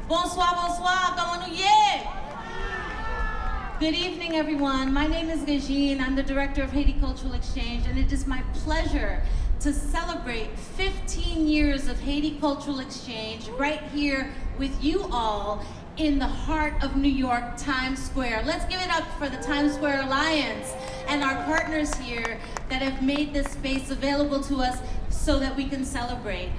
Bonsoir, bonsoir, comment nous y est? Good evening, everyone. My name is Regine. I'm the director of Haiti Cultural Exchange, and it is my pleasure to celebrate 15 years of Haiti Cultural Exchange right here with you all in the heart of New York, Times Square. Let's give it up for the Times Square Alliance and our partners here that have made this space available to us so that we can celebrate.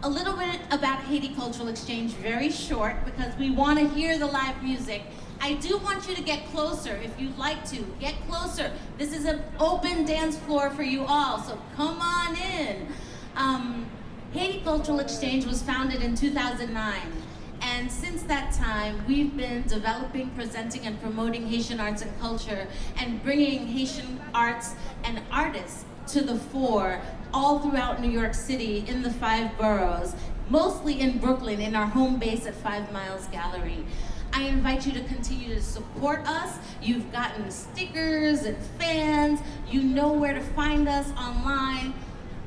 A little bit about Haiti Cultural Exchange, very short, because we want to hear the live music. I do want you to get closer if you'd like to. Get closer. This is an open dance floor for you all, so come on in. Haiti Cultural Exchange was founded in 2009. And since that time, we've been developing, presenting, and promoting Haitian arts and culture and bringing Haitian arts and artists to the fore all throughout New York City in the 5 boroughs, mostly in Brooklyn in our home base at 5 Miles Gallery. I invite you to continue to support us. You've gotten stickers and fans. You know where to find us online.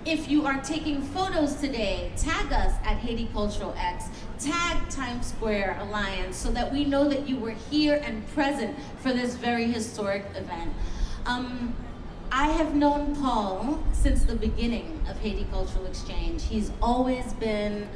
If you are taking photos today, tag us at Haiti Cultural X, tag Times Square Alliance so that we know that you were here and present for this very historic event. I have known Paul since the beginning of Haiti Cultural Exchange. He's always been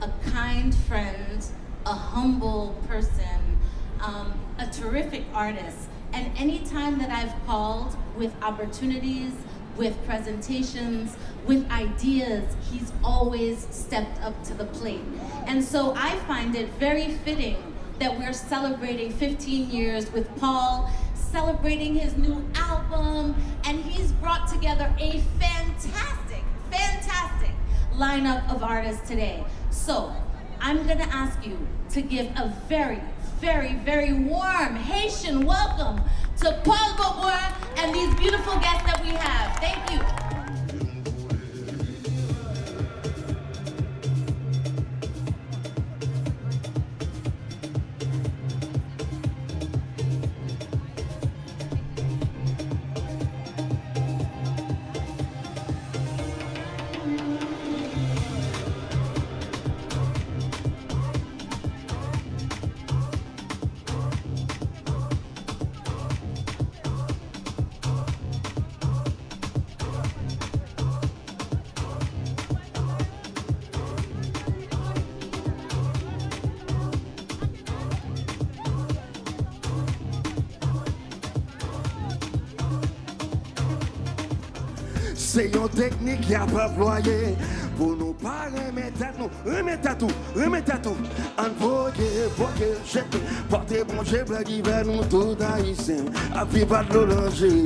a kind friend, a humble person, a terrific artist. And anytime that I've called with opportunities, with presentations, with ideas, he's always stepped up to the plate. And so I find it very fitting that we're celebrating 15 years with Paul, celebrating his new album, and he's brought together a fantastic, fantastic lineup of artists today. So I'm gonna ask you to give a very, very, very warm Haitian welcome to Paul Bobois and these beautiful guests that we have. Thank you. C'est une technique qui a pas employé pour nous pas remettre à tout. En vogue, jette, portez bon Dieu, qui va nous tout haïtiens, à vivre de l'oranger.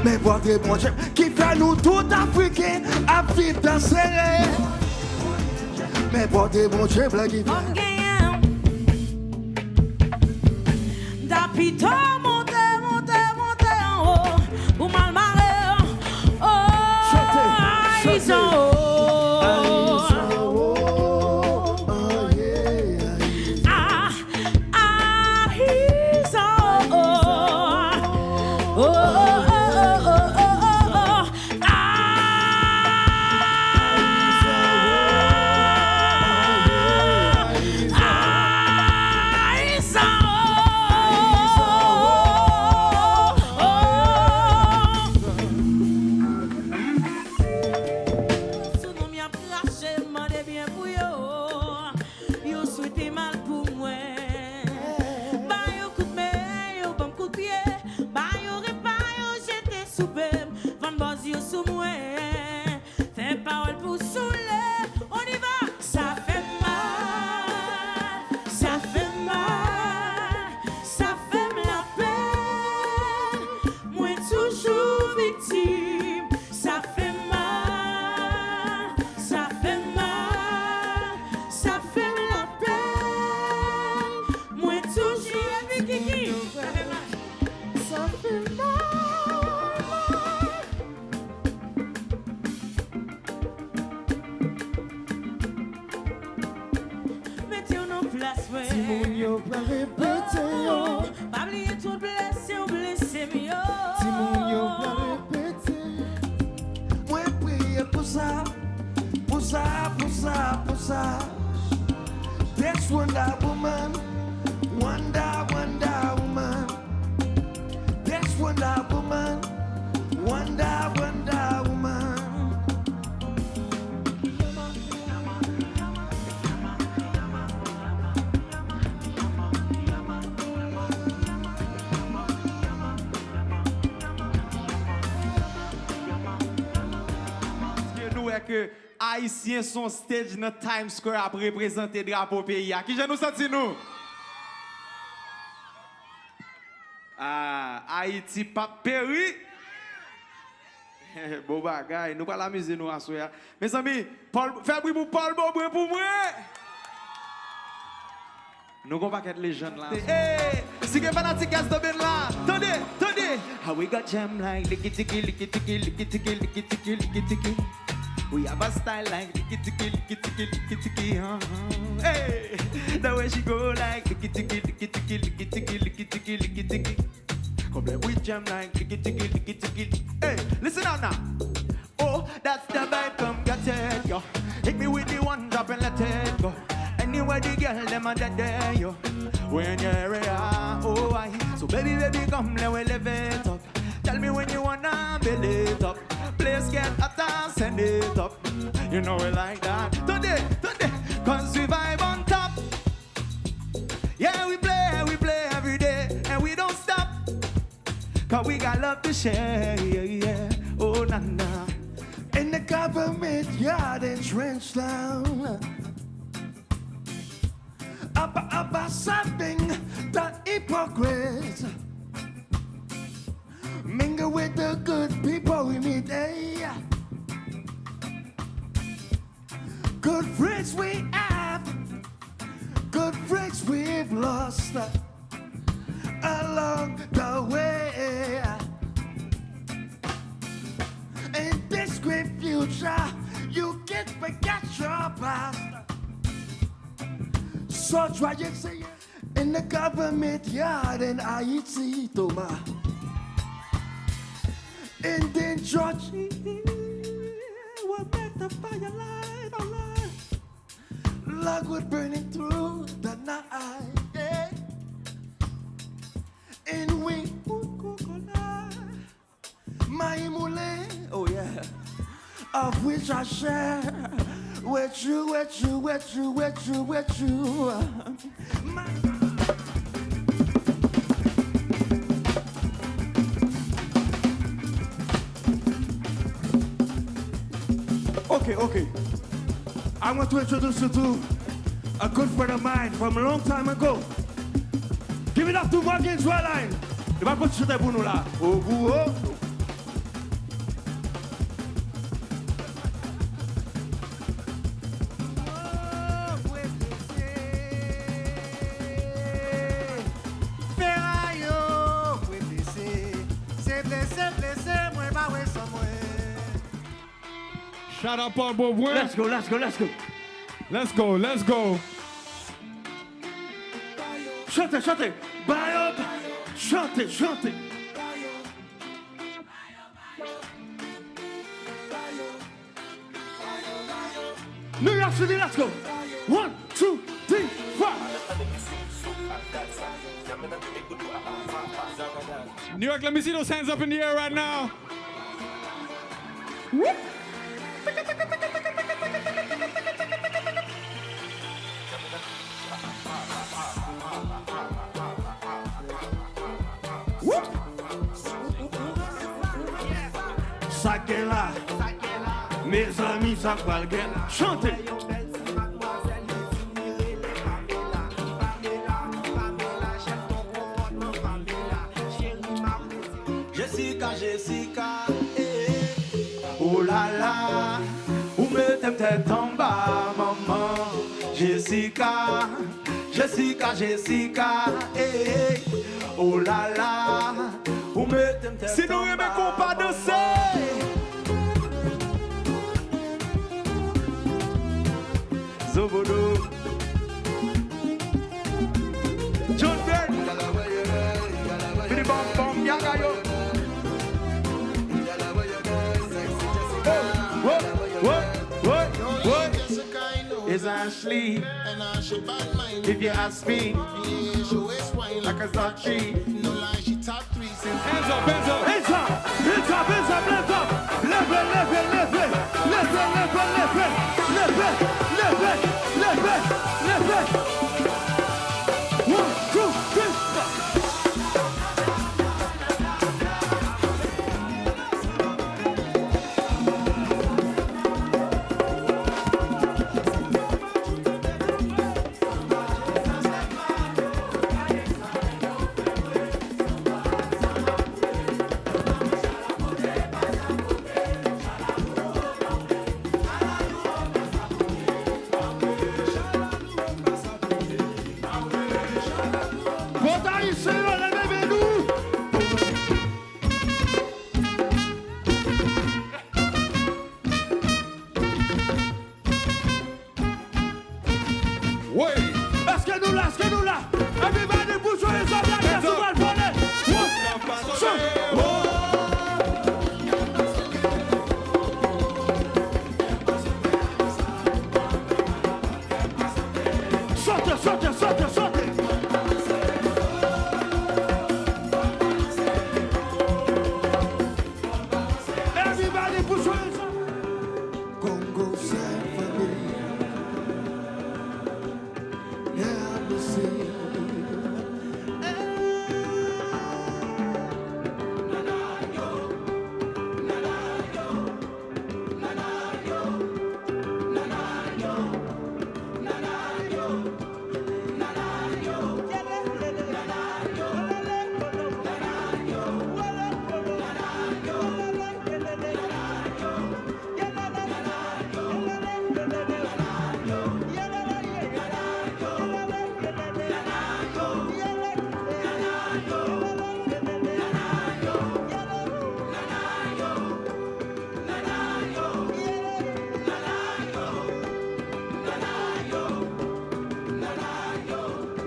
Mais portez bon Dieu, qui fait nous tout africains, à vivre dans serré. Mais portez bon Dieu, qui va. D'apito, monte en haut, pour mal marrer. This Wonder Woman, Wonder Woman. This Wonder Woman, Wonder Woman. Que Haïtiens sont stage dans Times Square pour représenter le drapeau pays. Qui je nous senti nous? Ah, Haïti pas péri. Bon bagay, nous pas la musique nous assoya. Mes amis, faites bruit pour Paul Bobré pour moi. Nous allons pas être les jeunes là. Hey, si vous êtes fanatique de Ben là, attendez, attendez. How we got jam like licky ticky, licky ticky, licky ticky, licky ticky, licky ticky. We have a style like licky ticky, licky ticky, licky ticky. Hey, the way she go like licky ticky, licky ticky, licky ticky, licky ticky, licky ticky. Come let we jam like licky ticky, licky ticky. Hey, listen out now. Oh, that's the vibe, come get it, yo. Hit me with the one drop and let it go. Anyway, the girl, them are there, yo. When you're area, oh, I. So baby, baby, come, let we live it up. Tell me when you wanna build it up. Place get hotter, send it up. You know it like that. Today, cause we vibe on top. Yeah, we play every day, and we don't stop. Cause we got love to share, yeah, yeah. Oh, na na. In the government yard and trench down. About something that hypocrites. Mingle with the good people we meet, hey. Good friends we have, good friends we've lost along the way. In this great future, you can't forget your past. So try and say it in the government yard in Haiti, Thomas. And then George, we'll make the fire light, alive. Log would burning through the night, yeah. And we, my mule, oh yeah, of which I share with you. Okay. I want to introduce you to a good friend of mine from a long time ago. Give it up to Morgan Dwelline. Il va continuer pour nous là. Au bout, oh. Shout out Paul Bobré. Let's go. Let's go. Chantez. Bye up. Chantez. New York City, let's go. 1, 2, 3, 4. New York, let me see those hands up in the air right now. Whoop. Ça qu'est là, mes amis, ça va le gueule. Chantez. Jessica, oh là là, où me t'aimes tête en bas, maman. Jessica, oh là là, où me t'aimes tête en bas. Si nous aimons qu'on pas danser. Zobodo, John Byrne, Billy Bom Yagayo. What? Is I Ashley. And she bad mind. If you ask me, Yeah, she waist wine like a Zachi. No lie, she top 3 since. Hands up, hands up. Hands up, hands up, hands up, hands up. Lève, lève, lève, lève, lève, lève, lève, lève, lève. 1, 2, 3, 4. Bota aí, senhor, levez-nous. Way. Est-ce que nous là, est-ce que nous là? Everybody put your hands up like that, Hands up. tout va le voler. 1, 2, 3. Saute, saute, saute, saute. Everybody put your hands up. Congo Symphony. Help me sing.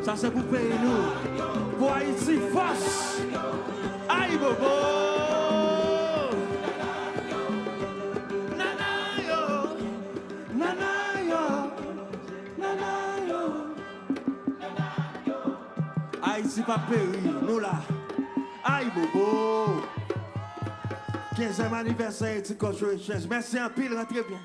Ça c'est pour payer nous. Pour Haïti force. Aïe bobo. Nana yo. Nana yo. Nana yo. Haïti pas péri, nous là. Aïe bobo. 15e anniversaire Haïti Cultural Exchange. Merci un pile, rentrez bien.